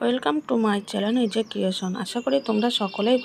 Welcome to my channel AJ Creation. আশা করি তোমরা সকলেই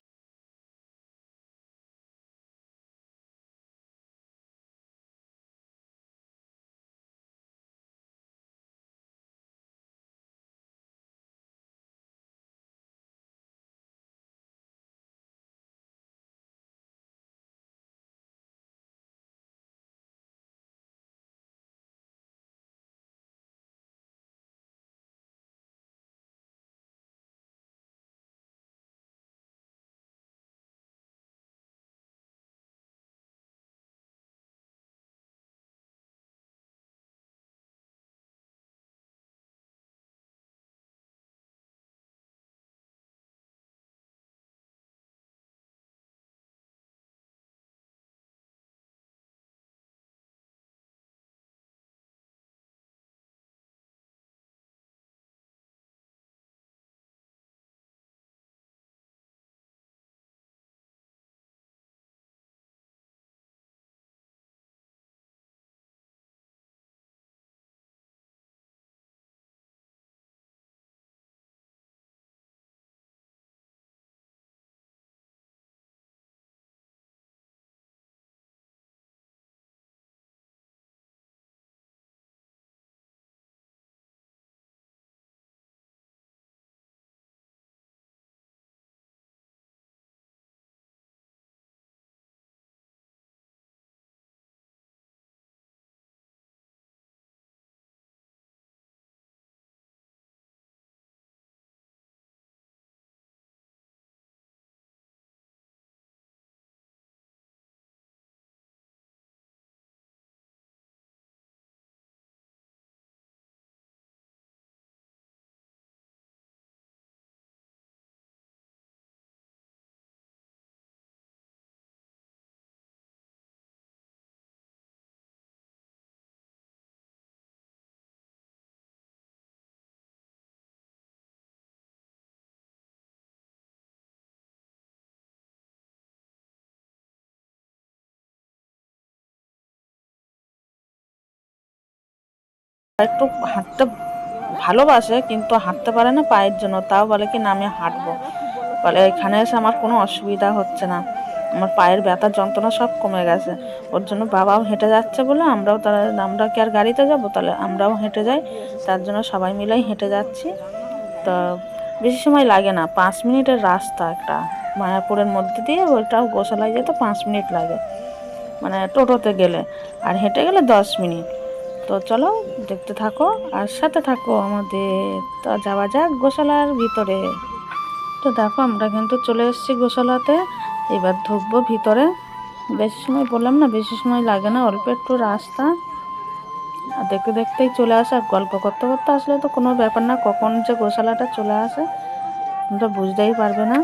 একটু হাঁটতে ভালোবাসে, কিন্তু হাঁটতে পারে না পায়ের জন্য। তাও বলে কি না, আমি হাঁটবো। বলে এখানে এসে আমার কোনো অসুবিধা হচ্ছে না, আমার পায়ের ব্যথার যন্ত্রণা সব কমে গেছে। ওর জন্য বাবাও হেঁটে যাচ্ছে বলে আমরাও, তাহলে আমরা কি আর গাড়িতে যাবো, তাহলে আমরাও হেঁটে যাই। তার জন্য সবাই মিলেই হেঁটে যাচ্ছি। তো বেশি সময় লাগে না, 5 মিনিটের রাস্তা একটা মায়াপুরের মধ্যে দিয়ে। ওইটাও গোশালায় যেতে 5 মিনিট লাগে, মানে টোটোতে গেলে। আর হেঁটে গেলে 10 মিনিট। তো চলো দেখতে থাকো আর সাথে থাকো আমাদের। তো যাওয়া যাক গোশালার ভিতরে। তো দেখো আমরা কিন্তু চলে এসেছি গোশালাতে। এবার ঢুকবো ভিতরে। বেশি সময়, বললাম না বেশি সময় লাগে না, অল্প একটু রাস্তা। আর দেখতে দেখতেই চলে আসে। আর গল্প করতে করতে আসলে তো কোনো ব্যাপার না, কখন যে গোশালাটা চলে আসে তোমরা বুঝতেই পারবে না।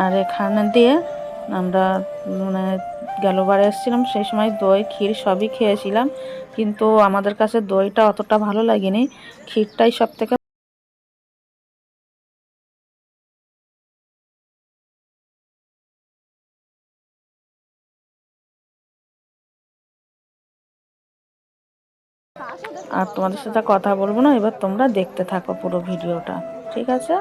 আর এখানে দিয়ে আমরা মানে গেলবারে এসেছিলাম, সেই সময় দই ক্ষীর সবই খেয়েছিলাম, কিন্তু আমাদের কাছে দইটা অতটা ভালো লাগেনি, ক্ষীরটাই সব থেকে। আর তোমাদের সাথে কথা বলবো না, এবার তোমরা দেখতে থাকো পুরো ভিডিওটা, ঠিক আছে?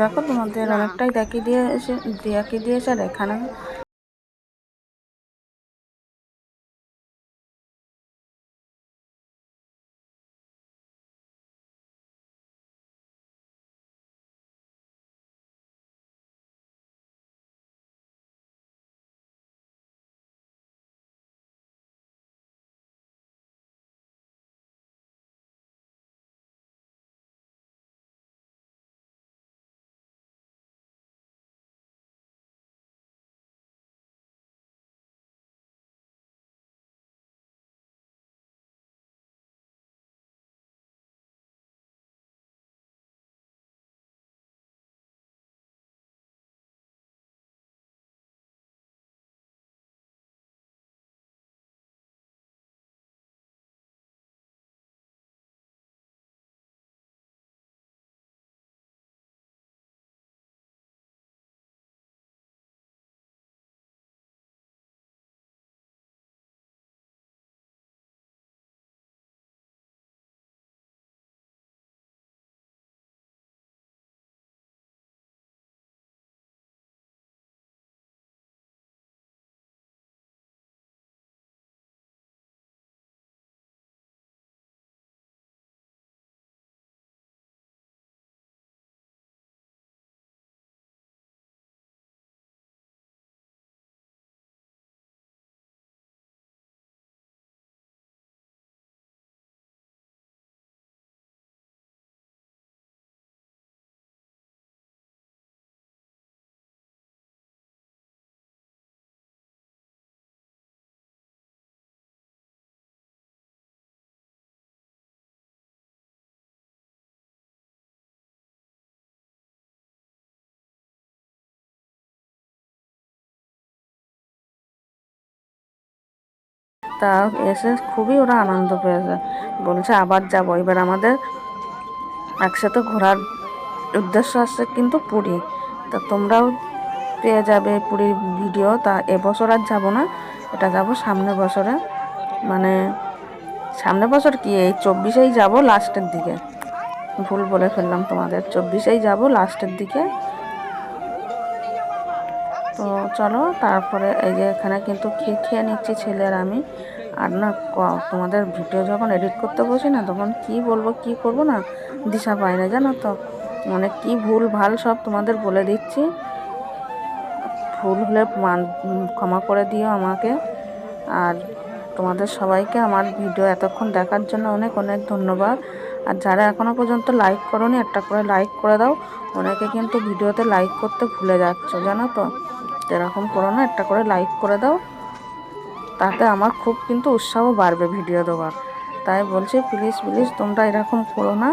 দেখো তোমাদের অনেকটাই দেখিয়ে দিয়েছে। আর এখানে তা এসে খুবই ওরা আনন্দ পেয়েছে, বলছে আবার যাবো। এবার আমাদের একসাথে ঘোরার উদ্দেশ্য আছে কিন্তু পুরী। তা তোমরাও পেয়ে যাবে পুরীর ভিডিও। তা এবছর আর যাবো না, এটা যাব সামনের বছরে, মানে সামনের বছর কি এই 24-এই যাবো লাস্টের দিকে। ভুল বলে ফেললাম তোমাদের, 24-এই যাবো লাস্টের দিকে। তো চলো, তারপরে এই যে এখানে কিন্তু খেয়ে নিচ্ছি ছেলে আর আমি। আর না তোমাদের ভিডিও যখন এডিট করতে বসি না, তখন কি বলবো কি করব না দিশা পাই না, জানো তো। মানে কি ভুল ভাল সব তোমাদের বলে দিচ্ছি, ভুল হলে ক্ষমা করে দিও আমাকে। আর তোমাদের সবাইকে আমার ভিডিও এতক্ষণ দেখার জন্য অনেক অনেক ধন্যবাদ। আর যারা এখনও পর্যন্ত লাইক করোনি, একটা করে লাইক করে দাও। অনেকে কিন্তু ভিডিওতে লাইক করতে ভুলে যাচ্ছ, জানো তো। এরকম করো না, একটা করে লাইক করে দাও, তাতে আমার খুব কিন্তু উৎসাহ বাড়বে ভিডিও দেওয়ার। তাই বলছি প্লিজ প্লিজ তোমরা এরকম করো না।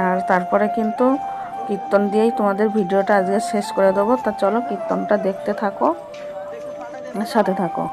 আর তারপরে কিন্তু কীর্তন দিয়েই তোমাদের ভিডিওটা আজকে শেষ করে দেবো। তা চলো কীর্তনটা দেখতে থাকো, সাথে থাকো।